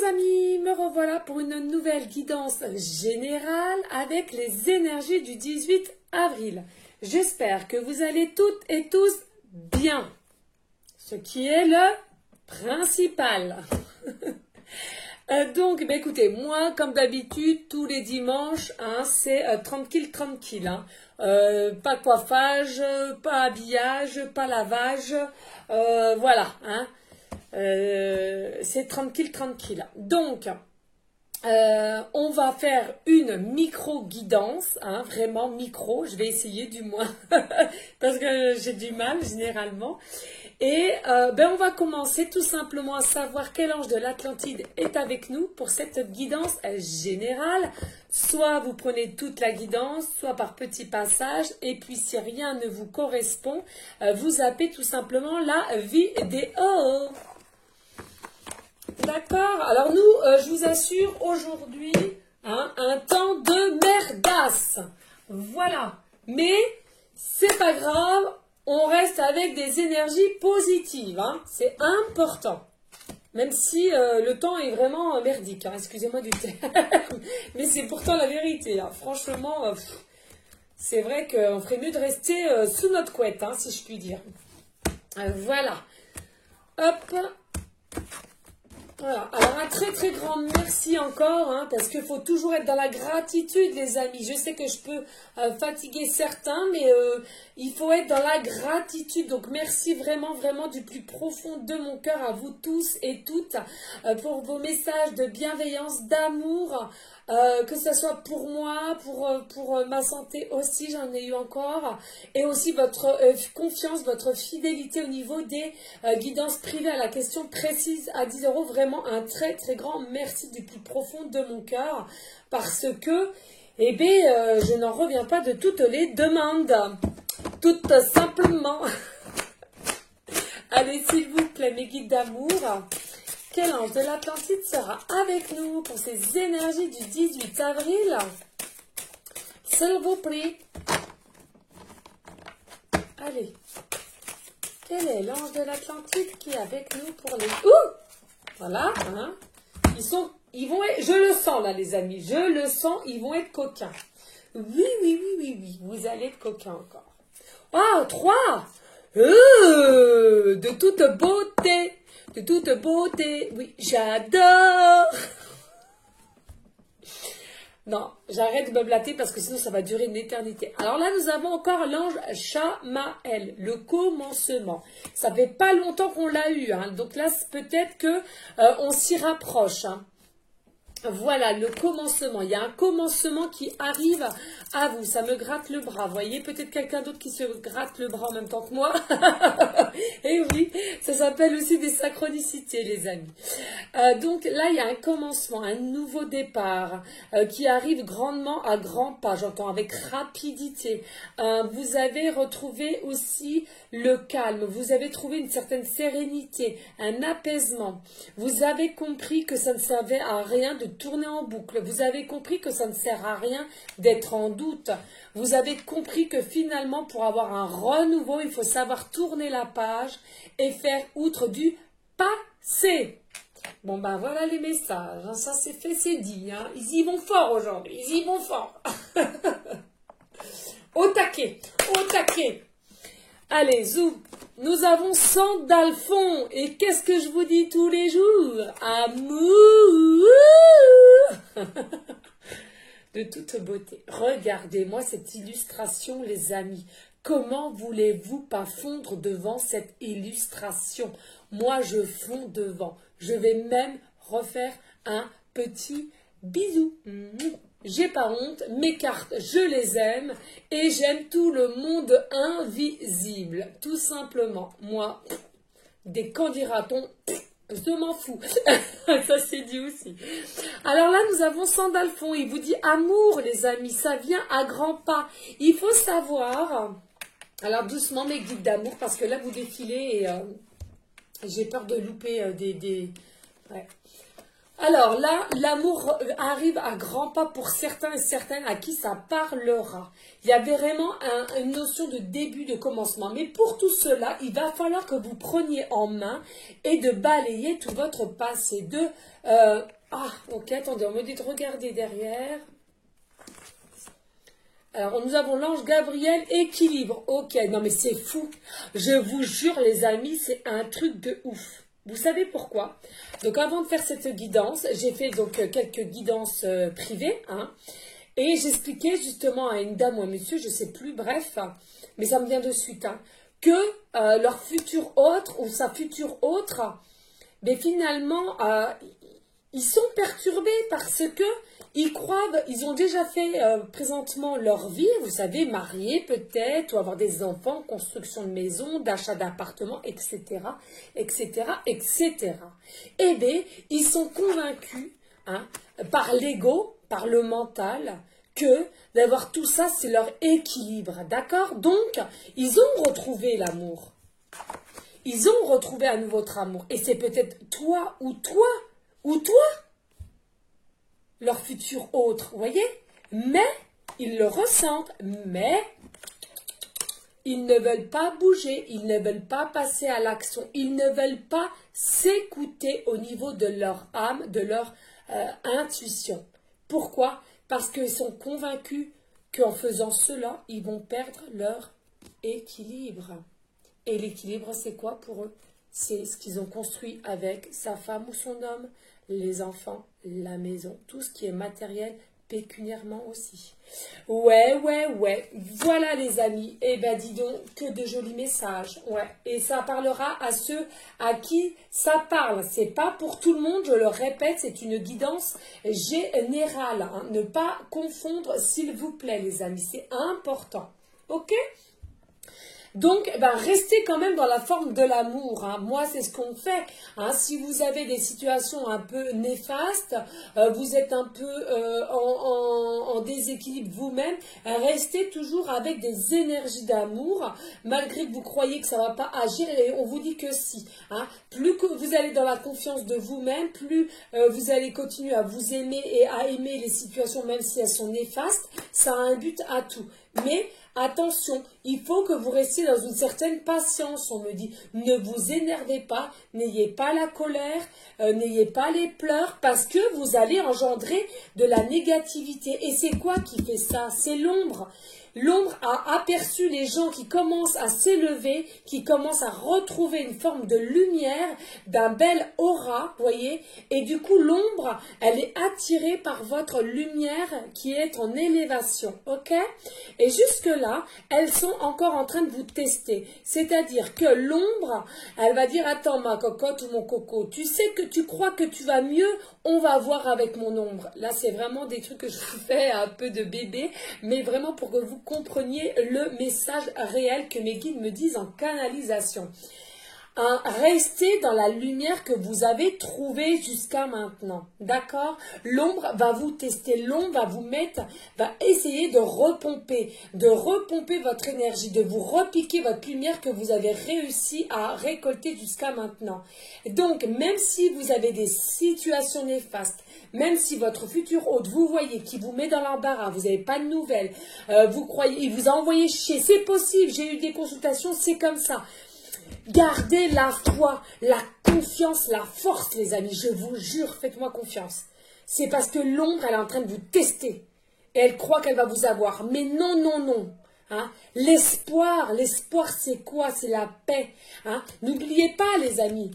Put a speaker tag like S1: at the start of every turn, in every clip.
S1: les amis, me revoilà pour une nouvelle guidance générale avec les énergies du 18 avril. J'espère que vous allez toutes et tous bien, ce qui est le principal. Donc, écoutez, moi, comme d'habitude, tous les dimanches, c'est tranquille. Pas coiffage, pas habillage, pas lavage, voilà. C'est tranquille. Donc, on va faire une micro-guidance, vraiment micro, je vais essayer du moins, parce que j'ai du mal généralement. Et on va commencer tout simplement à savoir quel ange de l'Atlantide est avec nous pour cette guidance générale. Soit vous prenez toute la guidance, soit par petits passages, et puis si rien ne vous correspond, vous zappez tout simplement la vidéo. D'accord. Alors nous, je vous assure, aujourd'hui, un temps de merdasse. Voilà. Mais c'est pas grave, on reste avec des énergies positives. C'est important. Même si le temps est vraiment merdique. Excusez-moi du terme. Mais c'est pourtant la vérité. Franchement, c'est vrai qu'on ferait mieux de rester sous notre couette, si je puis dire. Voilà. Hop. Voilà. Alors un très grand merci encore, parce qu'il faut toujours être dans la gratitude les amis. Je sais que je peux fatiguer certains, mais il faut être dans la gratitude. Donc merci vraiment du plus profond de mon cœur à vous tous et toutes pour vos messages de bienveillance, d'amour, que ce soit pour moi, pour ma santé aussi, j'en ai eu encore, et aussi votre confiance, votre fidélité au niveau des guidances privées à la question précise à 10 €. Vraiment un très grand merci du plus profond de mon cœur, parce que je n'en reviens pas de toutes les demandes, tout simplement. Allez, s'il vous plaît, mes guides d'amour, quel ange de l'Atlantide sera avec nous pour ces énergies du 18 avril? S'il vous plaît. Allez. Quel est l'ange de l'Atlantide qui est avec nous pour les... Ouh! Voilà. Ils vont être... Je le sens là, les amis. Je le sens. Ils vont être coquins. Oui. Vous allez être coquins encore. Ah, 3! De toute beauté. De toute beauté, oui, j'adore. Non, j'arrête de me blater parce que sinon ça va durer une éternité. Alors là, nous avons encore l'ange Shamael, le commencement. Ça fait pas longtemps qu'on l'a eu, donc là, peut-être que on s'y rapproche. Voilà, le commencement. Il y a un commencement qui arrive à vous. Ça me gratte le bras. Vous voyez, peut-être quelqu'un d'autre qui se gratte le bras en même temps que moi. Et oui, ça s'appelle aussi des synchronicités, les amis. Donc là, il y a un commencement, un nouveau départ qui arrive grandement à grands pas. J'entends avec rapidité. Vous avez retrouvé aussi le calme. Vous avez trouvé une certaine sérénité, un apaisement. Vous avez compris que ça ne servait à rien de tourner en boucle. Vous avez compris que ça ne sert à rien d'être en doute. Vous avez compris que finalement, pour avoir un renouveau, il faut savoir tourner la page et faire outre du passé. Bon, voilà les messages. Ça, c'est fait, c'est dit. Ils y vont fort aujourd'hui. Ils y vont fort. Au taquet. Allez, zou. Nous avons Sandalphon. Et qu'est-ce que je vous dis tous les jours? Amour de toute beauté. Regardez-moi cette illustration, les amis. Comment voulez-vous pas fondre devant cette illustration? Moi, je fonds devant. Je vais même refaire un petit bisou. J'ai pas honte, mes cartes, je les aime et j'aime tout le monde invisible, tout simplement. Moi, des qu'en dira-t-on, je m'en fous. Ça c'est dit aussi. Alors là, nous avons Sandalphon. Il vous dit amour, les amis, ça vient à grands pas. Il faut savoir, alors doucement mes guides d'amour, parce que là vous défilez et j'ai peur de louper des... Ouais. Alors là, l'amour arrive à grands pas pour certains et certaines à qui ça parlera. Il y a vraiment une notion de début, de commencement. Mais pour tout cela, il va falloir que vous preniez en main et de balayer tout votre passé. Ok, attendez, on me dit de regarder derrière. Alors, nous avons l'ange Gabriel, équilibre. Ok, non mais c'est fou. Je vous jure, les amis, c'est un truc de ouf. Vous savez pourquoi? Donc, avant de faire cette guidance, j'ai fait donc quelques guidances privées, hein, et j'expliquais justement à une dame ou un monsieur, je ne sais plus, bref, mais ça me vient de suite, hein, que leur futur autre ou sa future autre, mais finalement, ils sont perturbés parce que ils croient, ils ont déjà fait présentement leur vie, vous savez, mariés peut-être, ou avoir des enfants, construction de maison, d'achat d'appartements, etc., etc., etc. Eh bien, ils sont convaincus, hein, par l'ego, par le mental, que d'avoir tout ça, c'est leur équilibre, d'accord? Donc, ils ont retrouvé l'amour. Ils ont retrouvé à nouveau votre amour. Et c'est peut-être toi ou toi, leur futur autre, vous voyez? Mais ils le ressentent, mais ils ne veulent pas bouger, ils ne veulent pas passer à l'action, ils ne veulent pas s'écouter au niveau de leur âme, de leur intuition. Pourquoi? Parce qu'ils sont convaincus qu'en faisant cela, ils vont perdre leur équilibre. Et l'équilibre, c'est quoi pour eux? C'est ce qu'ils ont construit avec sa femme ou son homme, les enfants, la maison, tout ce qui est matériel, pécuniairement aussi. Ouais. Voilà les amis. Eh ben dis donc, que de jolis messages. Ouais. Et ça parlera à ceux à qui ça parle. C'est pas pour tout le monde, je le répète, c'est une guidance générale, hein. Ne pas confondre, s'il vous plaît, les amis. C'est important. Ok? Donc, restez quand même dans la forme de l'amour, hein. Moi, c'est ce qu'on fait, hein. Si vous avez des situations un peu néfastes, vous êtes un peu en déséquilibre vous-même, restez toujours avec des énergies d'amour, malgré que vous croyez que ça ne va pas agir, et on vous dit que si, hein. Plus que vous allez dans la confiance de vous-même, plus vous allez continuer à vous aimer et à aimer les situations, même si elles sont néfastes, ça a un but à tout. Mais attention, il faut que vous restiez dans une certaine patience, on me dit. Ne vous énervez pas, n'ayez pas la colère, n'ayez pas les pleurs, parce que vous allez engendrer de la négativité. Et c'est quoi qui fait ça? C'est l'ombre. L'ombre a aperçu les gens qui commencent à s'élever, qui commencent à retrouver une forme de lumière, d'un bel aura, voyez. Et du coup, l'ombre, elle est attirée par votre lumière qui est en élévation, ok? Et jusque-là, elles sont encore en train de vous tester. C'est-à-dire que l'ombre, elle va dire, attends ma cocotte ou mon coco, tu sais que tu crois que tu vas mieux, on va voir avec mon ombre. Là, c'est vraiment des trucs que je vous fais un peu de bébé, mais vraiment pour que vous compreniez le message réel que mes guides me disent en canalisation. Restez dans la lumière que vous avez trouvée jusqu'à maintenant. D'accord? L'ombre va vous tester, l'ombre va vous mettre, va essayer de repomper votre énergie, de vous repiquer votre lumière que vous avez réussi à récolter jusqu'à maintenant. Donc, même si vous avez des situations néfastes, même si votre futur hôte, vous voyez, qui vous met dans l'embarras, vous n'avez pas de nouvelles, vous croyez, il vous a envoyé chier, c'est possible, j'ai eu des consultations, c'est comme ça. Gardez la foi, la confiance, la force, les amis. Je vous jure, faites-moi confiance. C'est parce que l'ombre, elle est en train de vous tester. Et elle croit qu'elle va vous avoir. Mais non, non, non. Hein? L'espoir, c'est quoi? C'est la paix. Hein? N'oubliez pas, les amis.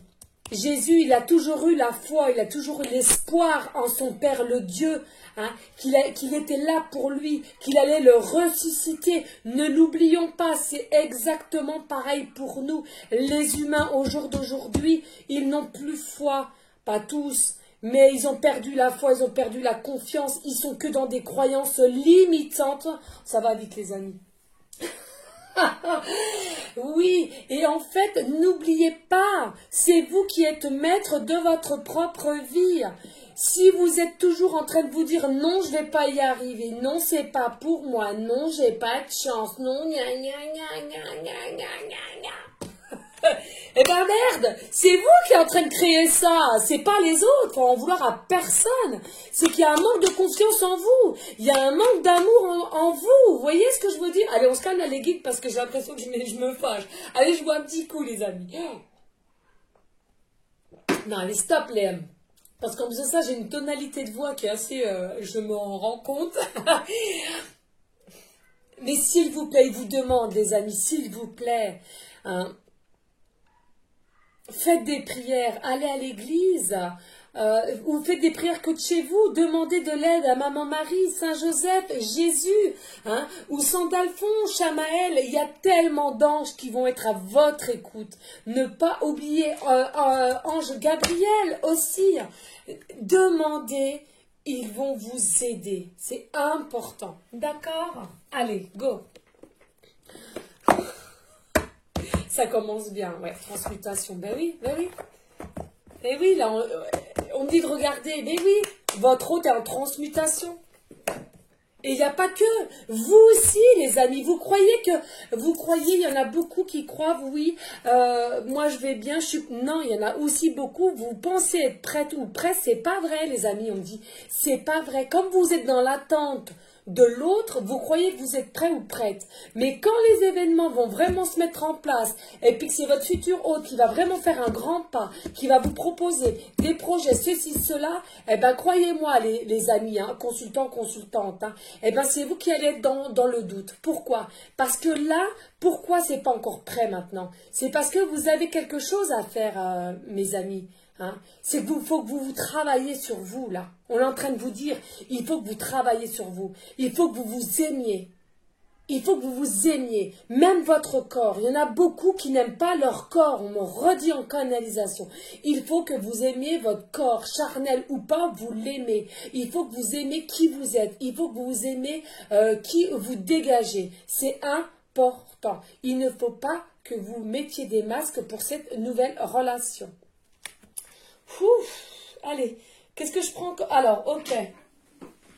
S1: Jésus, il a toujours eu la foi, il a toujours eu l'espoir en son Père, le Dieu, hein, qu'il était là pour lui, qu'il allait le ressusciter. Ne l'oublions pas, c'est exactement pareil pour nous. Les humains, au jour d'aujourd'hui, ils n'ont plus foi, pas tous, mais ils ont perdu la foi, ils ont perdu la confiance, ils sont que dans des croyances limitantes. Ça va vite, les amis. Oui, et en fait, n'oubliez pas, c'est vous qui êtes maître de votre propre vie. Si vous êtes toujours en train de vous dire non, je vais pas y arriver, non, c'est pas pour moi, non, j'ai pas de chance, non, gna gna gna gna gna gna gna. Eh ben merde, c'est vous qui êtes en train de créer ça, c'est pas les autres, faut en vouloir à personne. C'est qu'il y a un manque de confiance en vous, il y a un manque d'amour en vous, vous voyez ce que je veux dire? Allez, on se calme les guides parce que j'ai l'impression que je me fâche. Allez, je bois un petit coup les amis. Non, allez, stop les M. Parce qu'en faisant ça, j'ai une tonalité de voix qui est assez... je m'en rends compte. Mais s'il vous plaît, il vous demande, les amis, s'il vous plaît, hein, faites des prières, allez à l'église, ou faites des prières que de chez vous, demandez de l'aide à Maman Marie, Saint Joseph, Jésus, hein, ou Saint Alphonse, Chamaël. Il y a tellement d'anges qui vont être à votre écoute. Ne pas oublier Ange Gabriel aussi. Demandez, ils vont vous aider. C'est important. D'accord? Allez, go. Ça commence bien, ouais, transmutation. Ben oui, ben oui. Et oui, là, on me dit de regarder. Mais oui, votre hôte est en transmutation. Et il n'y a pas que. Vous aussi, les amis, vous croyez, il y en a beaucoup qui croient, oui, moi je vais bien, Non, il y en a aussi beaucoup, vous pensez être prête ou prêt, c'est pas vrai, les amis, on me dit. C'est pas vrai. Comme vous êtes dans l'attente de l'autre, vous croyez que vous êtes prêt ou prête. Mais quand les événements vont vraiment se mettre en place, et puis que c'est votre futur hôte qui va vraiment faire un grand pas, qui va vous proposer des projets, ceci, cela, eh ben croyez-moi les amis, hein, consultants, consultantes, hein, eh ben c'est vous qui allez être dans le doute. Pourquoi? Parce que là, pourquoi c'est pas encore prêt maintenant? C'est parce que vous avez quelque chose à faire, mes amis. Hein, c'est qu'il faut que vous travaillez sur vous, là. On est en train de vous dire, il faut que vous travaillez sur vous. Il faut que vous vous aimiez. Il faut que vous vous aimiez. Même votre corps. Il y en a beaucoup qui n'aiment pas leur corps. On me redit en canalisation. Il faut que vous aimiez votre corps, charnel ou pas, vous l'aimez. Il faut que vous aimez qui vous êtes. Il faut que vous aimez qui vous dégagez. C'est important. Il ne faut pas que vous mettiez des masques pour cette nouvelle relation. Ouf, allez, qu'est-ce que je prends? Alors, ok,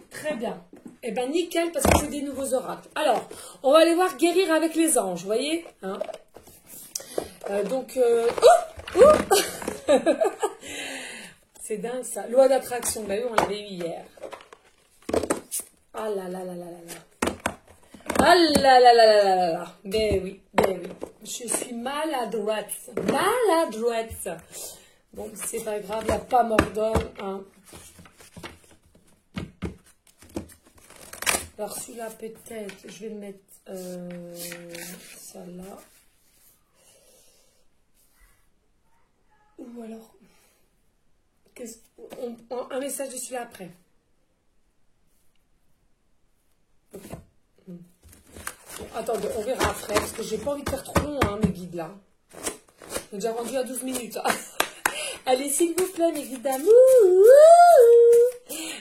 S1: très bien. Eh bien, nickel, parce que c'est des nouveaux oracles. Alors, on va aller voir guérir avec les anges, vous voyez, hein, c'est dingue ça. Loi d'attraction, bah oui, on l'avait eu hier. Ah là là là là là là. Ah là là là là là là. Ben oui, ben oui. Je suis maladroite. Maladroite. Bon, c'est pas grave, il n'y a pas mort d'homme. Hein. Alors, celui-là, peut-être, je vais le mettre ça là. Ou alors, un message de celui-là après. Okay. Bon, attendez, on verra après, parce que j'ai pas envie de faire trop long, hein, mes guides là. On est déjà rendu à 12 minutes. Allez, s'il vous plaît, mes guides d'amour.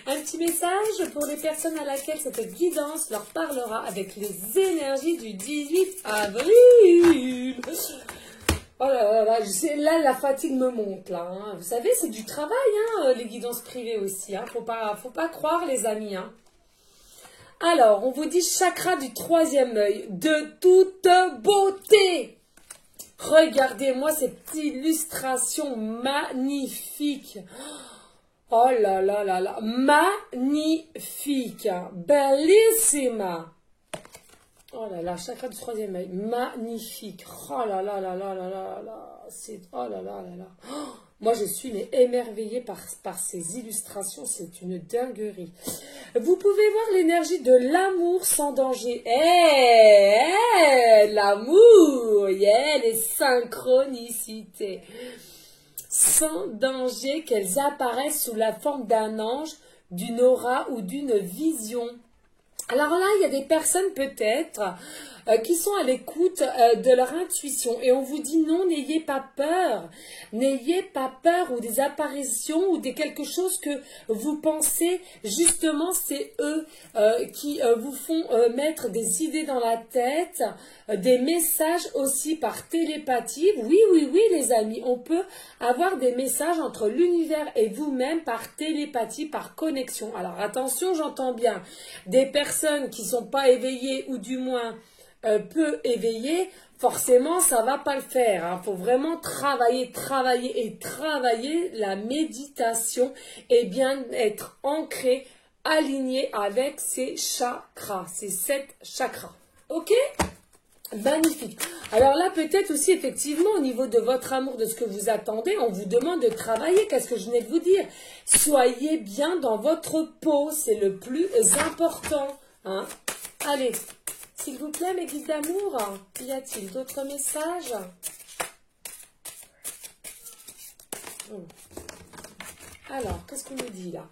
S1: Un petit message pour les personnes à laquelle cette guidance leur parlera avec les énergies du 18 avril. Oh là là, là la fatigue me monte là. Hein. Vous savez, c'est du travail, hein, les guidances privées aussi. Hein. Faut pas croire, les amis. Hein. Alors, on vous dit chakra du troisième œil, de toute beauté. Regardez-moi cette illustration magnifique. Oh là là là là. Magnifique. Bellissima. Oh là là, chakra du troisième œil. Magnifique. Oh là là là là là là là. C'est, oh là là là là. Oh, moi, je suis mais émerveillée par ces illustrations. C'est une dinguerie. Vous pouvez voir l'énergie de l'amour sans danger. L'amour. Les synchronicités. Sans danger qu'elles apparaissent sous la forme d'un ange, d'une aura ou d'une vision. Alors là, il y a des personnes peut-être qui sont à l'écoute de leur intuition. Et on vous dit non, n'ayez pas peur. N'ayez pas peur ou des apparitions ou des quelque chose que vous pensez. Justement, c'est eux qui vous font mettre des idées dans la tête, des messages aussi par télépathie. Oui, oui, oui, les amis, on peut avoir des messages entre l'univers et vous-même par télépathie, par connexion. Alors attention, j'entends bien des personnes qui ne sont pas éveillées ou du moins peu éveillé, forcément, ça va pas le faire. Il faut vraiment travailler la méditation et bien être ancré, aligné avec ces chakras, ces 7 chakras. Ok? Magnifique. Alors là, peut-être aussi, effectivement, au niveau de votre amour, de ce que vous attendez, on vous demande de travailler. Qu'est-ce que je venais de vous dire? Soyez bien dans votre peau, c'est le plus important. Hein? Allez, s'il vous plaît, mes guides d'amour, y a-t-il d'autres messages? Alors, qu'est-ce qu'on nous dit là?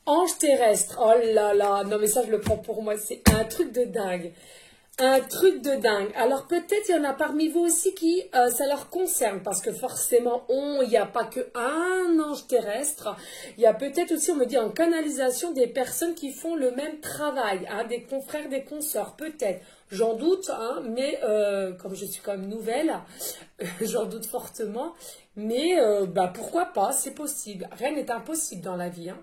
S1: Ange terrestre, oh là là, non mais ça je le prends pour moi, c'est un truc de dingue. Un truc de dingue. Alors peut-être il y en a parmi vous aussi qui ça leur concerne parce que forcément il n'y a pas que un ange terrestre. Il y a peut-être aussi, on me dit en canalisation, des personnes qui font le même travail, hein, des confrères, des consoeurs, peut-être. J'en doute, hein, mais comme je suis quand même nouvelle, j'en doute fortement. Mais pourquoi pas, c'est possible. Rien n'est impossible dans la vie. Hein.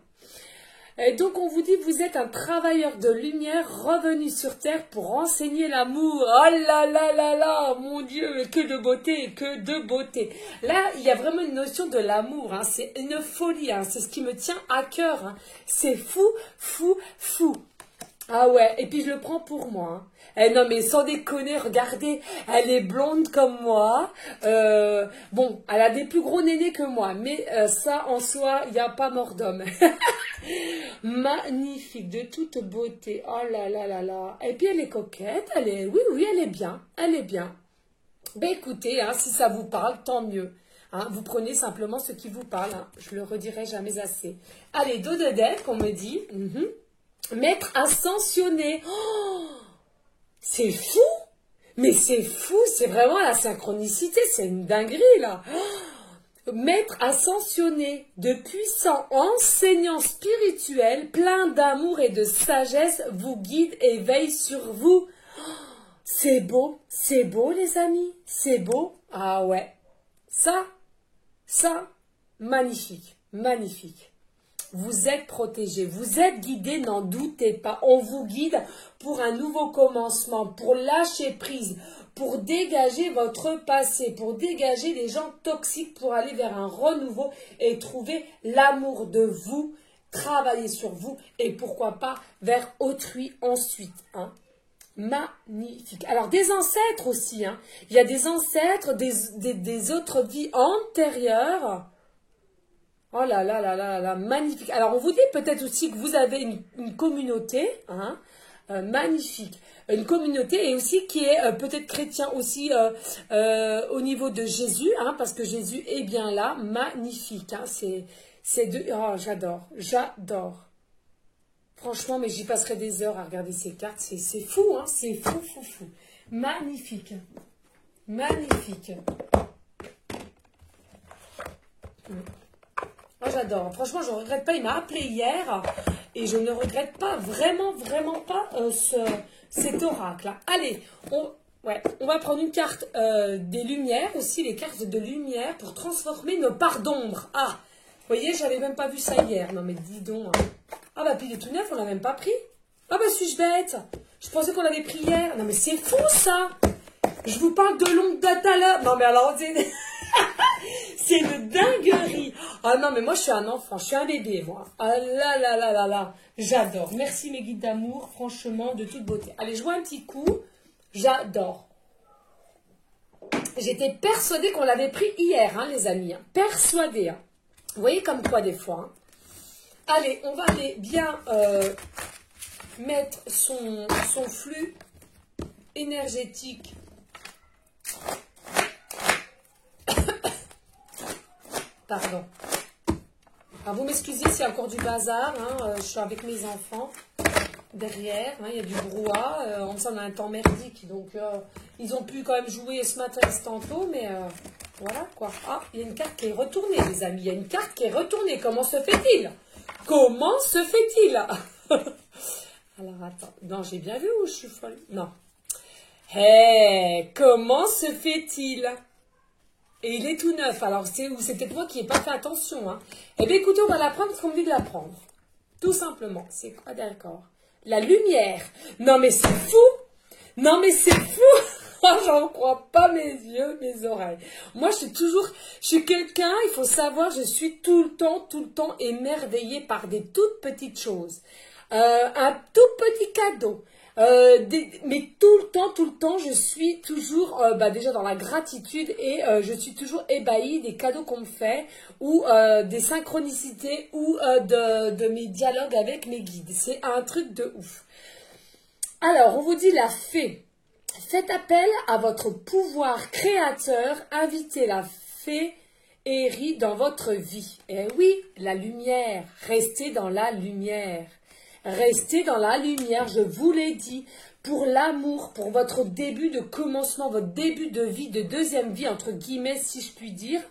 S1: Et donc on vous dit, vous êtes un travailleur de lumière revenu sur Terre pour enseigner l'amour. Oh là là là là, mon Dieu, mais que de beauté, que de beauté. Là, il y a vraiment une notion de l'amour, hein. C'est une folie, hein. C'est ce qui me tient à cœur. Hein. C'est fou, fou, fou. Ah ouais, et puis je le prends pour moi. Hein. Eh non mais sans déconner, regardez, elle est blonde comme moi. Bon, elle a des plus gros nénés que moi, mais ça en soi, il n'y a pas mort d'homme. Magnifique, de toute beauté. Oh là là là là. Et puis elle est coquette, oui, elle est bien, elle est bien. Ben écoutez, hein, si ça vous parle, tant mieux. Hein, vous prenez simplement ce qui vous parle. Hein. Je le redirai jamais assez. Allez, dos de deck, on me dit. Maître ascensionné. Oh, c'est fou. Mais c'est fou, c'est vraiment la synchronicité, c'est une dinguerie là. Oh, maître ascensionné, de puissants enseignants spirituels, plein d'amour et de sagesse, vous guide et veille sur vous. Oh, c'est beau les amis, c'est beau. Ah ouais, ça, magnifique, magnifique. Vous êtes protégés, vous êtes guidés, n'en doutez pas. On vous guide pour un nouveau commencement, pour lâcher prise, pour dégager votre passé, pour dégager les gens toxiques, pour aller vers un renouveau et trouver l'amour de vous, travailler sur vous et pourquoi pas vers autrui ensuite. Hein. Magnifique. Alors des ancêtres aussi, hein. Il y a des ancêtres, des autres vies antérieures. Oh là là là là là, magnifique. Alors, on vous dit peut-être aussi que vous avez une communauté, hein, magnifique. Une communauté et aussi qui est peut-être chrétien aussi au niveau de Jésus, hein, parce que Jésus est bien là, magnifique. Hein, oh, j'adore. Franchement, mais j'y passerai des heures à regarder ces cartes. C'est fou, hein, c'est fou. Magnifique. Magnifique. Moi j'adore, franchement je ne regrette pas, il m'a appelé hier et je ne regrette pas, vraiment pas cet oracle. Allez, on va prendre une carte des lumières aussi, les cartes de lumière pour transformer nos parts d'ombre. Ah, vous voyez, j'avais même pas vu ça hier, non mais dis donc. Ah bah puis il est tout neuf, on l'a même pas pris. Ah bah suis-je bête? Je pensais qu'on l'avait pris hier. Non mais c'est fou ça. Je vous parle de longue date à l'heure. Non mais alors c'est une dinguerie. Ah non, mais moi, je suis un enfant, je suis un bébé, moi. Ah là là là là là. J'adore. Merci, mes guides d'amour, franchement, de toute beauté. Allez, je vois un petit coup. J'adore. J'étais persuadée qu'on l'avait pris hier, hein, les amis. Hein. Persuadée. Hein. Vous voyez comme quoi, des fois. Hein. Allez, on va aller bien mettre son flux énergétique. Pardon. Alors vous m'excusez s'il y a encore du bazar. Hein, je suis avec mes enfants derrière. Hein, il y a du brouhaha. On a un temps merdique. Donc ils ont pu quand même jouer ce matin et ce tantôt. Mais voilà quoi. Ah, il y a une carte qui est retournée, les amis. Il y a une carte qui est retournée. Comment se fait-il? Comment se fait-il? Alors attends. Non, j'ai bien vu ou je suis folle? Non. Hé, comment se fait-il? Et il est tout neuf, alors c'est peut-être moi qui n'ai pas fait attention. Hein. Eh bien écoutez, on va la prendre parce qu'on me dit de la prendre. Tout simplement. C'est quoi d'accord? La lumière. Non mais c'est fou. Non, mais c'est fou. J'en crois pas mes yeux, mes oreilles. Moi, je suis quelqu'un, il faut savoir, je suis tout le temps émerveillée par des toutes petites choses. Un tout petit cadeau. Mais tout le temps, je suis toujours déjà dans la gratitude et je suis toujours ébahie des cadeaux qu'on me fait ou des synchronicités ou de mes dialogues avec mes guides. C'est un truc de ouf. Alors, on vous dit la fée. Faites appel à votre pouvoir créateur, invitez la féerie dans votre vie. Et oui, la lumière, restez dans la lumière. Restez dans la lumière, je vous l'ai dit, pour l'amour, pour votre début de commencement, votre début de vie, de deuxième vie, entre guillemets, si je puis dire.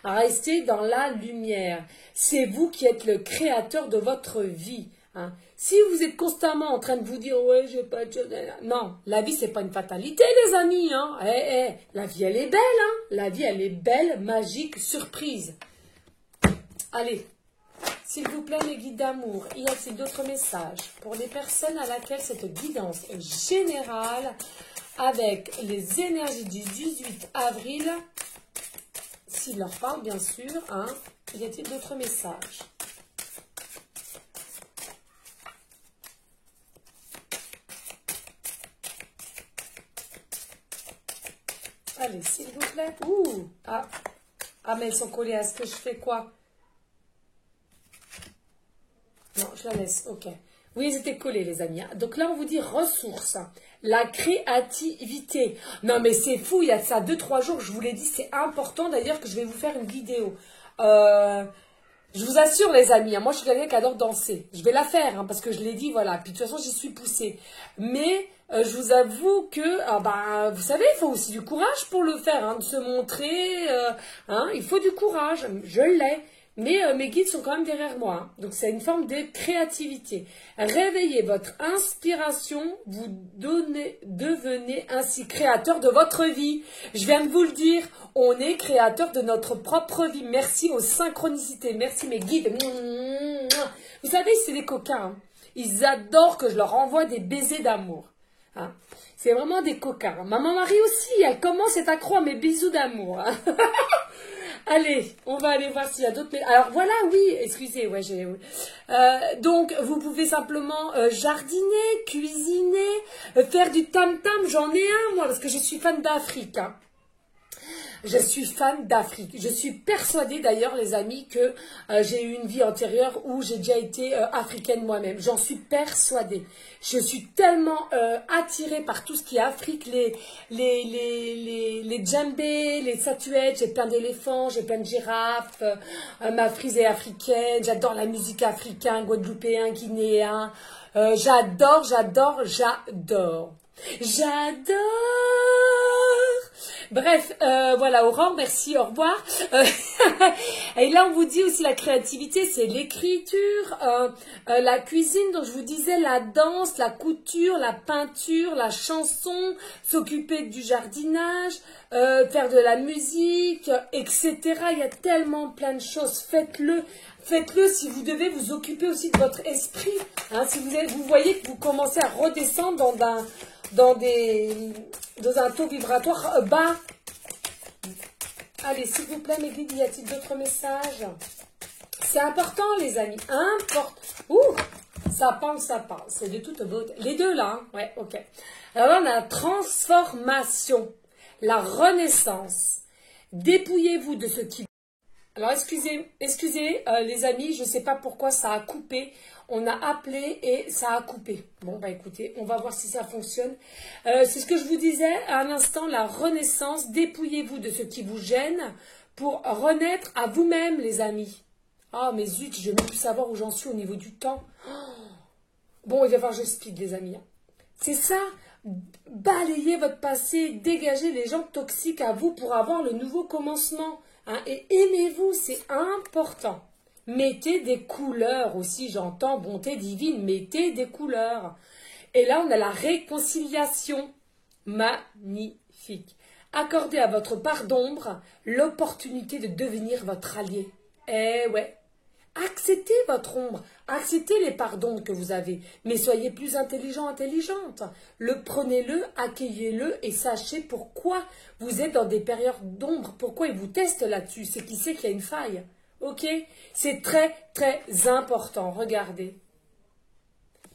S1: Restez dans la lumière. C'est vous qui êtes le créateur de votre vie. Hein. Si vous êtes constamment en train de vous dire ouais j'ai pas de chose, non, la vie c'est pas une fatalité les amis, hein. La vie elle est belle, hein. La vie elle est belle, magique, surprise. Allez, s'il vous plaît mes guides d'amour, y a-t-il d'autres messages pour les personnes à laquelle cette guidance générale avec les énergies du 18 avril, s'il leur parle bien sûr, hein, y a-t-il d'autres messages? Allez, s'il vous plaît. Ouh. Ah, mais elles sont collées. Est-ce que je fais quoi? Non, je la laisse. Ok. Oui, elles étaient collées, les amis. Donc là, on vous dit ressources. La créativité. Non, mais c'est fou. Il y a de ça 2-3 jours. Je vous l'ai dit, c'est important d'ailleurs que je vais vous faire une vidéo. Je vous assure, les amis, hein, moi, je suis quelqu'un qui adore danser. Je vais la faire, hein, parce que je l'ai dit, voilà. Puis, de toute façon, j'y suis poussée. Mais, je vous avoue que, vous savez, il faut aussi du courage pour le faire, hein, de se montrer. Hein, il faut du courage. Je l'ai. Mais mes guides sont quand même derrière moi. Hein. Donc, c'est une forme de créativité. Réveillez votre inspiration. Vous devenez ainsi créateur de votre vie. Je viens de vous le dire. On est créateur de notre propre vie. Merci aux synchronicités. Merci mes guides. Vous savez, c'est des coquins. Hein. Ils adorent que je leur envoie des baisers d'amour. Hein. C'est vraiment des coquins. Hein. Maman Marie aussi, elle commence à accro à mes bisous d'amour. Hein. Allez, on va aller voir s'il y a d'autres... Alors voilà, oui, excusez, ouais, donc, vous pouvez simplement jardiner, cuisiner, faire du tam-tam. J'en ai un, moi, parce que je suis fan d'Afrique. Hein. Je suis fan d'Afrique. Je suis persuadée d'ailleurs, les amis, que j'ai eu une vie antérieure où j'ai déjà été africaine moi-même. J'en suis persuadée. Je suis tellement attirée par tout ce qui est Afrique, les djembés, les statuettes. J'ai plein d'éléphants, j'ai plein de girafes. Ma frisée africaine. J'adore la musique africaine, guadeloupéen, guinéen. J'adore. Bref, voilà, Aurore, merci, au revoir. Et là, on vous dit aussi la créativité, c'est l'écriture, la cuisine, dont je vous disais, la danse, la couture, la peinture, la chanson, s'occuper du jardinage, faire de la musique, etc. Il y a tellement plein de choses. Faites-le. Faites-le si vous devez vous occuper aussi de votre esprit. Hein, si vous voyez que vous commencez à redescendre dans un taux vibratoire bas. Allez, s'il vous plaît, mes guides, y a-t-il d'autres messages? C'est important, les amis. Ouh, ça parle. C'est de toute beauté. Les deux, là. Hein? Ouais, ok. Alors là, on a la transformation, la renaissance. Dépouillez-vous de ce qui... Alors, excusez les amis, je ne sais pas pourquoi ça a coupé. On a appelé et ça a coupé. Bon, bah écoutez, on va voir si ça fonctionne. C'est ce que je vous disais à un instant, la renaissance. Dépouillez-vous de ce qui vous gêne pour renaître à vous-même, les amis. Ah, mais zut, je ne veux plus savoir où j'en suis au niveau du temps. Bon, il va falloir que je speed, les amis. C'est ça. Balayez votre passé, dégagez les gens toxiques à vous pour avoir le nouveau commencement. Hein, et aimez-vous, c'est important. Mettez des couleurs aussi, j'entends, bonté divine, mettez des couleurs. Et là, on a la réconciliation. Magnifique. Accordez à votre part d'ombre l'opportunité de devenir votre allié. Eh ouais. acceptez votre ombre, acceptez les parts d'ombre que vous avez, mais soyez plus intelligent, intelligente. Prenez-le, accueillez-le et sachez pourquoi vous êtes dans des périodes d'ombre, pourquoi il vous teste là-dessus, c'est qu'il sait qu'il y a une faille. Ok? C'est très, très important, regardez.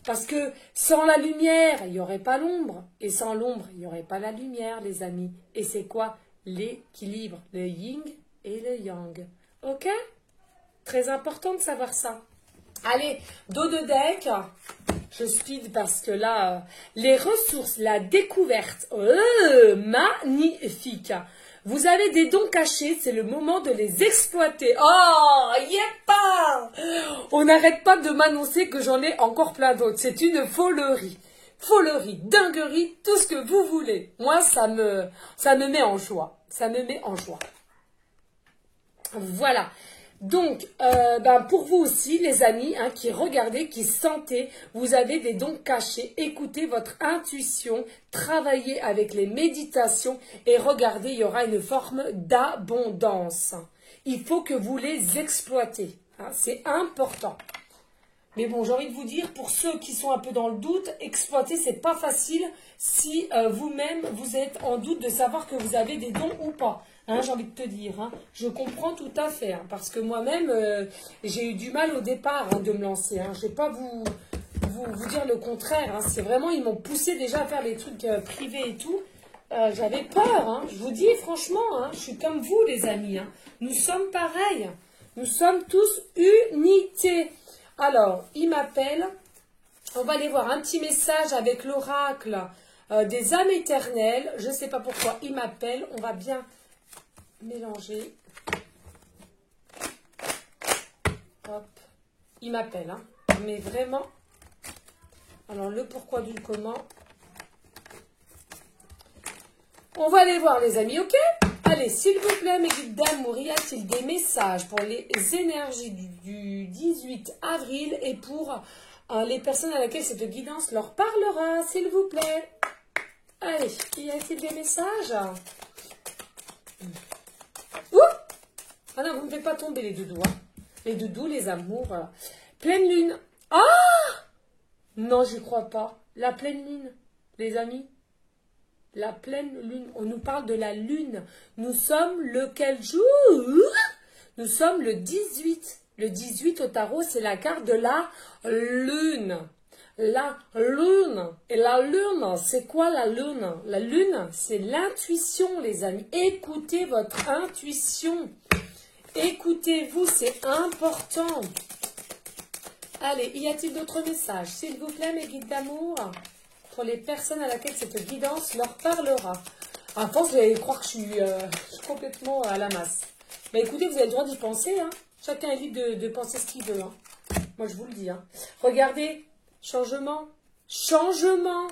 S1: Parce que sans la lumière, il n'y aurait pas l'ombre. Et sans l'ombre, il n'y aurait pas la lumière, les amis. Et c'est quoi? L'équilibre, le yin et le yang. Ok? Très important de savoir ça. Allez, dos de deck. Je speed parce que là, les ressources, la découverte, magnifique. Vous avez des dons cachés, c'est le moment de les exploiter. Oh, yeppa! On n'arrête pas de m'annoncer que j'en ai encore plein d'autres. C'est une folerie. Folerie, dinguerie, tout ce que vous voulez. Moi, ça me met en joie. Ça me met en joie. Voilà. Donc, pour vous aussi, les amis, hein, qui regardez, qui sentez, vous avez des dons cachés. Écoutez votre intuition, travaillez avec les méditations et regardez, il y aura une forme d'abondance. Il faut que vous les exploitez. Hein, c'est important. Mais bon, j'ai envie de vous dire, pour ceux qui sont un peu dans le doute, exploiter, c'est pas facile si vous-même, vous êtes en doute de savoir que vous avez des dons ou pas. Hein, j'ai envie de te dire, hein, je comprends tout à fait, hein, parce que moi-même, j'ai eu du mal au départ de me lancer. Hein, je ne vais pas vous dire le contraire. Hein, c'est vraiment, ils m'ont poussé déjà à faire les trucs privés et tout. J'avais peur, hein, je vous dis franchement, hein, je suis comme vous les amis. Hein, nous sommes pareils, nous sommes tous unité. Alors, il m'appelle, on va aller voir un petit message avec l'oracle des âmes éternelles. Je ne sais pas pourquoi il m'appelle, on va bien mélanger. Hop, il m'appelle, hein. Mais vraiment. Alors, le pourquoi du comment. On va aller voir, les amis, ok? Allez, s'il vous plaît, mes guides d'amour, y a-t-il des messages pour les énergies du 18 avril et pour les personnes à laquelle cette guidance leur parlera, s'il vous plaît? Allez, y a-t-il des messages? Ouh! Ah non, vous ne faites pas tomber les doudous. Hein. Les doudous, les amours. Pleine lune. Ah! Non, j'y crois pas. La pleine lune, les amis. La pleine lune. On nous parle de la lune. Nous sommes le quel jour? Nous sommes le 18. Le 18 au tarot, c'est la carte de la lune. La lune. Et la lune, c'est quoi la lune? La lune, c'est l'intuition, les amis. Écoutez votre intuition. Écoutez-vous, c'est important. Allez, y a-t-il d'autres messages? S'il vous plaît, mes guides d'amour, pour les personnes à laquelle cette guidance leur parlera. À force, vous allez croire que je suis complètement à la masse. Mais écoutez, vous avez le droit d'y penser. Hein. Chacun est libre de penser ce qu'il veut. Hein. Moi, je vous le dis. Hein. Regardez, changement, changement.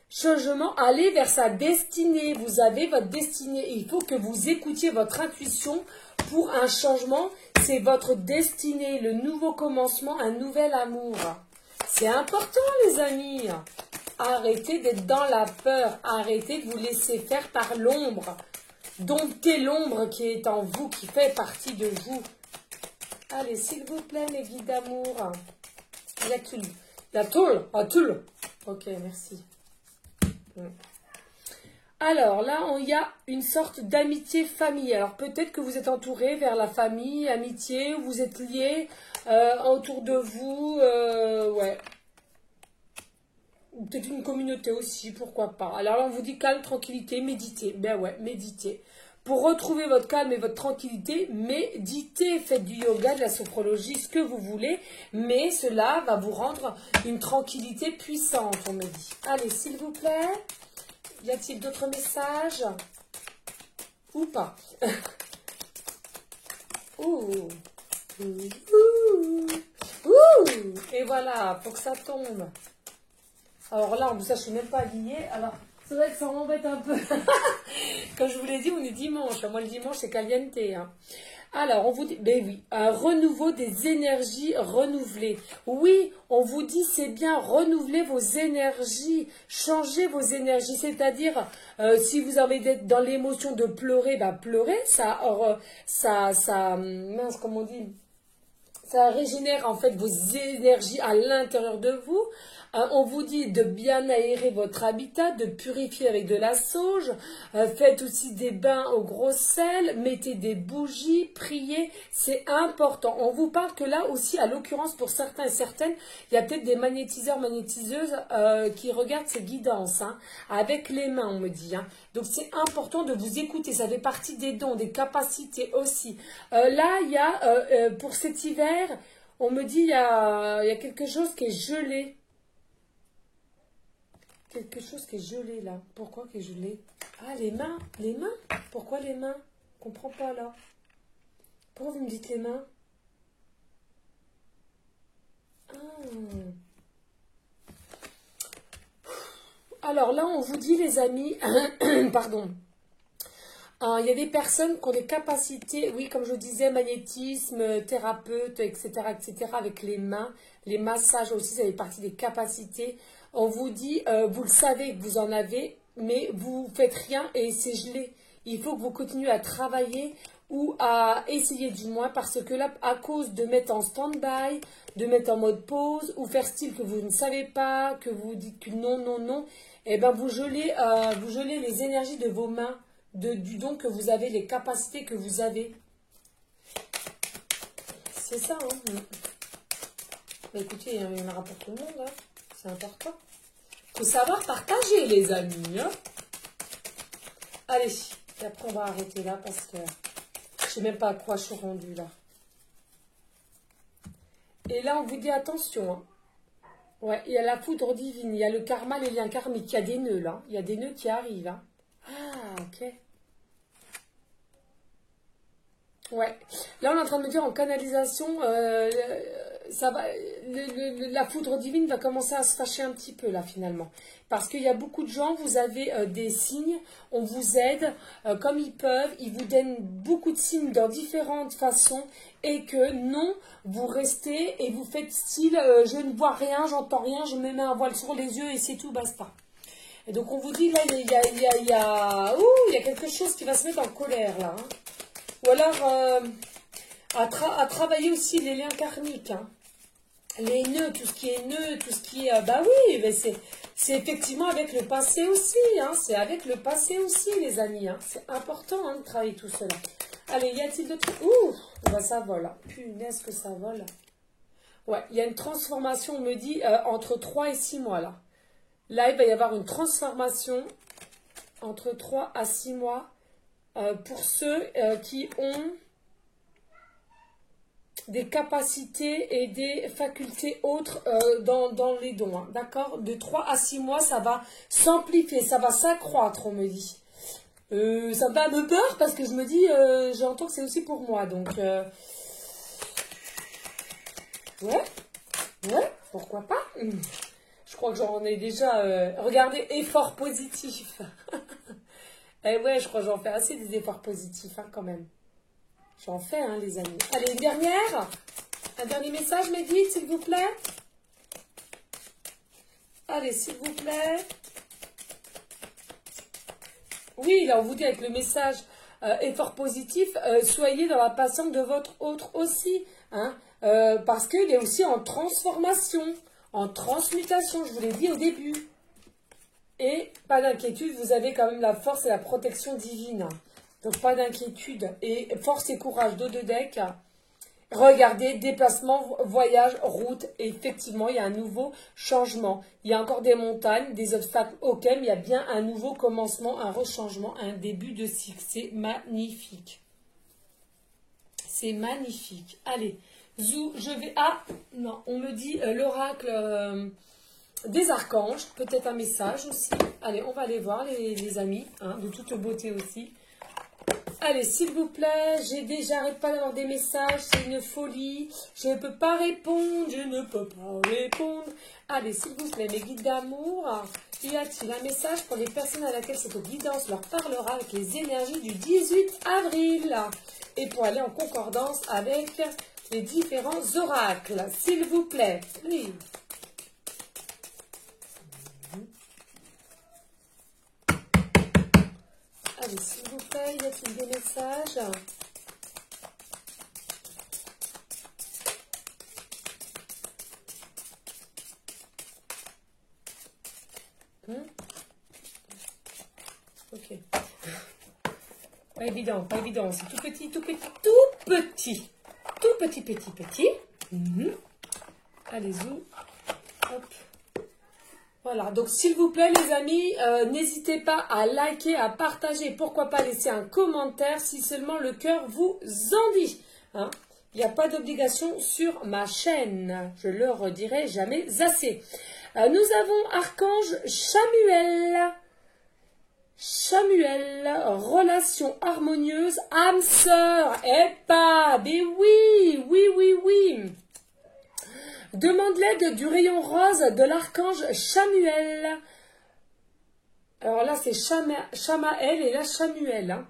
S1: Changement, allez vers sa destinée. Vous avez votre destinée. Il faut que vous écoutiez votre intuition pour un changement. C'est votre destinée, le nouveau commencement, un nouvel amour. C'est important, les amis. Arrêtez d'être dans la peur. Arrêtez de vous laisser faire par l'ombre. Domptez l'ombre qui est en vous, qui fait partie de vous. Allez, s'il vous plaît, mes guides d'amour. La toule. La toule. Ah, toule. Ok, merci. Alors là, il y a une sorte d'amitié famille. Alors peut-être que vous êtes entouré vers la famille, amitié, vous êtes liés autour de vous. Ouais. Peut-être une communauté aussi, pourquoi pas. Alors là, on vous dit calme, tranquillité, méditez. Ben ouais, méditez. Pour retrouver votre calme et votre tranquillité, méditez. Faites du yoga, de la sophrologie, ce que vous voulez. Mais cela va vous rendre une tranquillité puissante, on me dit. Allez, s'il vous plaît. Y a-t-il d'autres messages? Ou pas? Ouh. Ouh. Ouh. Et voilà, pour que ça tombe. Alors là, en plus, ça, je ne suis même pas habillée. Alors, c'est vrai que ça m'embête un peu. Comme je vous l'ai dit, on est dimanche. Moi, le dimanche, c'est caliente. Hein. Alors, on vous dit, ben oui, un renouveau des énergies renouvelées. Oui, on vous dit, c'est bien, renouveler vos énergies, changer vos énergies. C'est-à-dire, si vous avez d'être dans l'émotion de pleurer, ben pleurez, mince, comment on dit? Ça régénère en fait vos énergies à l'intérieur de vous. On vous dit de bien aérer votre habitat, de purifier avec de la sauge. Faites aussi des bains au gros sel. Mettez des bougies, priez. C'est important. On vous parle que là aussi, à l'occurrence pour certains et certaines, il y a peut-être des magnétiseurs, magnétiseuses qui regardent ces guidances. Hein, avec les mains, on me dit. Hein. Donc c'est important de vous écouter. Ça fait partie des dons, des capacités aussi. Là, il y a, pour cet hiver, on me dit il y a quelque chose qui est gelé. Quelque chose qui est gelé là. Pourquoi qui est gelé? Ah, les mains. Les mains? Pourquoi les mains? Je comprends pas là. Pourquoi vous me dites les mains? Ah. Alors là, on vous dit les amis, pardon. Il y a des personnes qui ont des capacités, oui, comme je disais, magnétisme, thérapeute, etc., etc., avec les mains. Les massages aussi, ça fait partie des capacités. On vous dit, vous le savez que vous en avez, mais vous faites rien et c'est gelé. Il faut que vous continuez à travailler ou à essayer du moins, parce que là, à cause de mettre en stand-by, de mettre en mode pause, ou faire style que vous ne savez pas, que vous dites que non, non, non, eh ben vous gelez les énergies de vos mains, du don que vous avez, les capacités que vous avez. C'est ça, hein. Bah, écoutez, il y en aura pour tout le monde, hein. C'est important. Il faut savoir partager, les amis. Hein. Allez, et après on va arrêter là parce que je ne sais même pas à quoi je suis rendue là. Et là, on vous dit attention. Hein. Ouais, il y a la foudre divine, il y a le karma, les liens karmiques. Il y a des nœuds là. Il y a des nœuds qui arrivent. Hein. Ah, ok. Ouais. Là, on est en train de me dire en canalisation, ça va, la foudre divine va commencer à se fâcher un petit peu là finalement. Parce qu'il y a beaucoup de gens, vous avez des signes, on vous aide comme ils peuvent, ils vous donnent beaucoup de signes dans différentes façons et que non, vous restez et vous faites style, je ne vois rien, j'entends rien, je me mets un voile sur les yeux et c'est tout, basta. Et donc on vous dit là, il y a quelque chose qui va se mettre en colère là. Hein. Ou alors, à travailler aussi les liens karmiques. Hein. Les nœuds, tout ce qui est nœud, tout ce qui est... bah oui, mais c'est effectivement avec le passé aussi. Hein. C'est avec le passé aussi, les amis. Hein. C'est important hein, de travailler tout cela. Allez, y a-t-il d'autres... Ouh, bah ça vole. Hein. Punaise que ça vole. Ouais, il y a une transformation, on me dit, entre 3 et 6 mois, là. Là, il va y avoir une transformation entre 3 à 6 mois. Pour ceux qui ont des capacités et des facultés autres dans les dons. Hein, d'accord? De 3 à 6 mois, ça va s'amplifier, ça va s'accroître, on me dit. Ça va me peur parce que je me dis, j'entends que c'est aussi pour moi. Donc, ouais, pourquoi pas? Je crois que j'en ai déjà... regardez, effort positif. Eh ouais, je crois que j'en fais assez des efforts positifs, hein, quand même. J'en fais, hein, les amis. Allez, une dernière. Un dernier message, Médite, s'il vous plaît. Allez, s'il vous plaît. Oui, là, on vous dit avec le message effort positif, soyez dans la patience de votre autre aussi. Hein, parce qu'il est aussi en transformation, en transmutation, je vous l'ai dit au début. Et pas d'inquiétude, vous avez quand même la force et la protection divine. Donc pas d'inquiétude. Et force et courage, dos de deck. Regardez, déplacement, voyage, route. Et effectivement, il y a un nouveau changement. Il y a encore des montagnes, des obstacles. Ok, mais il y a bien un nouveau commencement, un rechangement, un début de cycle. C'est magnifique. C'est magnifique. Allez, zou, je vais... Ah, non, on me dit l'oracle... des archanges, peut-être un message aussi. Allez, on va aller voir les amis, hein, de toute beauté aussi. Allez, s'il vous plaît, j'arrête pas d'avoir des messages, c'est une folie. Je ne peux pas répondre, je ne peux pas répondre. Allez, s'il vous plaît, mes guides d'amour, y a-t-il un message pour les personnes à laquelle cette guidance leur parlera avec les énergies du 18 avril et pour aller en concordance avec les différents oracles, s'il vous plaît. Oui. Allez, s'il vous plaît, y a-t-il des messages? Ok. Pas évident, pas évident. C'est tout petit, tout petit, tout petit. Tout petit, petit, petit. Allez-y. Hop. Voilà. Donc, s'il vous plaît, les amis, n'hésitez pas à liker, à partager. Pourquoi pas laisser un commentaire si seulement le cœur vous en dit. Hein? Il n'y a pas d'obligation sur ma chaîne. Je le redirai jamais assez. Nous avons Archange Chamuel. Chamuel, relation harmonieuse, âme sœur, et pas, mais oui, oui, oui, oui. Demande l'aide du rayon rose de l'archange Chamuel. Alors là, c'est Chamaël et là, Chamuel. Hein.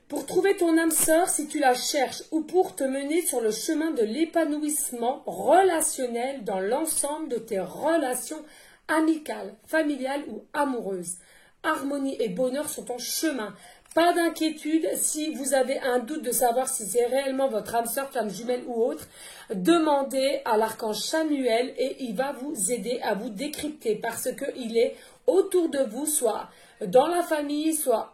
S1: Pour trouver ton âme sœur, si tu la cherches, ou pour te mener sur le chemin de l'épanouissement relationnel dans l'ensemble de tes relations amicales, familiales ou amoureuses. Harmonie et bonheur sont en chemin. Pas d'inquiétude si vous avez un doute de savoir si c'est réellement votre âme sœur, flamme jumelle ou autre. Demandez à l'archange Chamuel et il va vous aider à vous décrypter parce qu'il est autour de vous, soit dans la famille, soit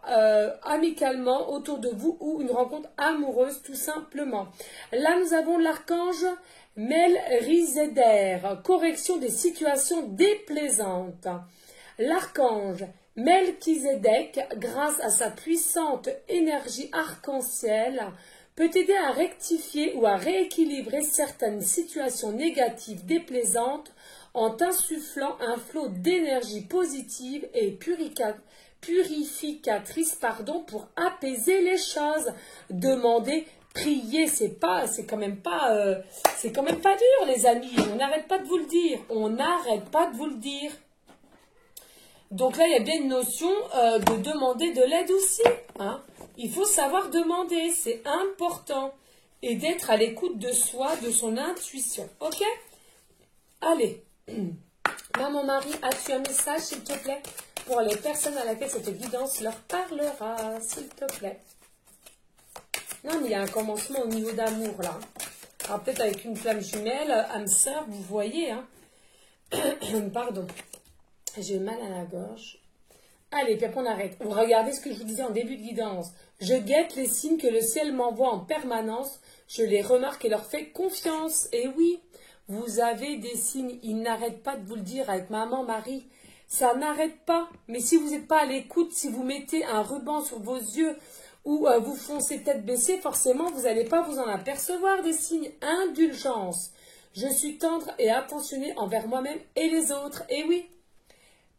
S1: amicalement autour de vous ou une rencontre amoureuse tout simplement. Là, nous avons l'archange Melrizeder, correction des situations déplaisantes. L'archange Melchizedek, grâce à sa puissante énergie arc-en-ciel, peut aider à rectifier ou à rééquilibrer certaines situations négatives déplaisantes en insufflant un flot d'énergie positive et purificatrice pour apaiser les choses. Demandez, priez, c'est quand même pas dur les amis, on n'arrête pas de vous le dire, on n'arrête pas de vous le dire. Donc là, il y a bien une notion de demander de l'aide aussi. Hein. Il faut savoir demander, c'est important. Et d'être à l'écoute de soi, de son intuition. Ok? Allez. Maman Marie, as-tu un message, s'il te plaît, pour les personnes à laquelle cette guidance leur parlera, s'il te plaît? Non, mais il y a un commencement au niveau d'amour, là. Alors, peut-être avec une flamme jumelle, âme sœur, vous voyez, hein. Pardon. J'ai mal à la gorge. Allez, puis après on arrête. Regardez ce que je vous disais en début de guidance. Je guette les signes que le ciel m'envoie en permanence. Je les remarque et leur fais confiance. Et oui, vous avez des signes. Ils n'arrêtent pas de vous le dire avec maman Marie. Ça n'arrête pas. Mais si vous n'êtes pas à l'écoute, si vous mettez un ruban sur vos yeux ou vous foncez tête baissée, forcément, vous n'allez pas vous en apercevoir des signes. Indulgence. Je suis tendre et attentionnée envers moi-même et les autres. Et oui.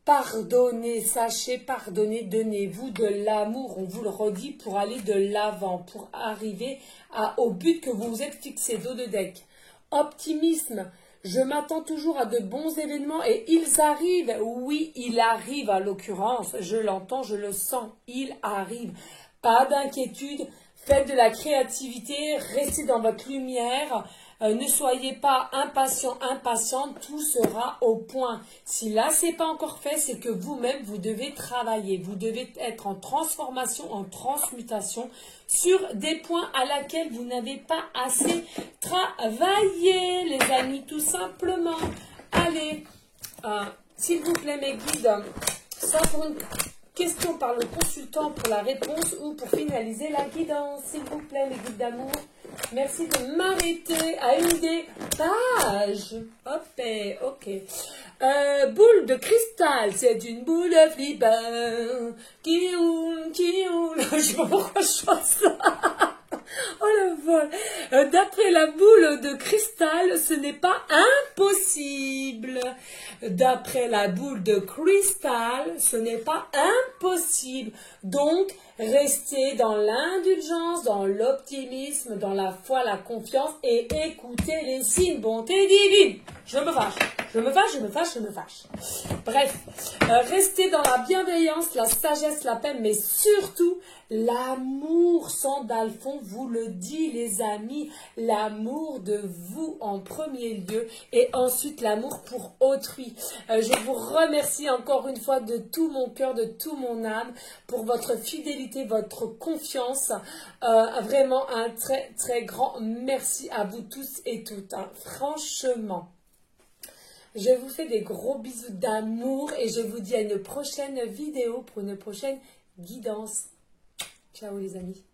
S1: Pardonnez, sachez pardonner, donnez-vous de l'amour, on vous le redit, pour aller de l'avant, pour arriver au but que vous vous êtes fixé, dos de deck. Optimisme, je m'attends toujours à de bons événements et ils arrivent. Oui, il arrive à l'occurrence, je l'entends, je le sens, il arrive. Pas d'inquiétude, faites de la créativité, restez dans votre lumière. Ne soyez pas impatiente, tout sera au point. Si là, c'est pas encore fait, c'est que vous-même, vous devez travailler. Vous devez être en transformation, en transmutation sur des points à laquelle vous n'avez pas assez travaillé, les amis, tout simplement. Allez, s'il vous plaît, mes guides, soit pour une question par le consultant pour la réponse ou pour finaliser la guidance, s'il vous plaît, mes guides d'amour. Merci de m'arrêter à une des pages. Hop, ok. Boule de cristal, c'est une boule de flipper. Qui roule. Je sais pas pourquoi je chante ça. Oh le vol. D'après la boule de cristal, ce n'est pas impossible. D'après la boule de cristal, ce n'est pas impossible. Donc, restez dans l'indulgence, dans l'optimisme, dans la foi, la confiance et écoutez les signes. Bonté divine. Je me fâche. Bref, restez dans la bienveillance, la sagesse, la paix, mais surtout l'amour. Sandalphon vous le dit, les amis, l'amour de vous en premier lieu et ensuite l'amour pour autrui. Je vous remercie encore une fois de tout mon cœur, de tout mon âme pour votre fidélité, votre confiance. Vraiment un très très grand merci à vous tous et toutes. Hein. Franchement. Je vous fais des gros bisous d'amour et je vous dis à une prochaine vidéo pour une prochaine guidance. Ciao les amis.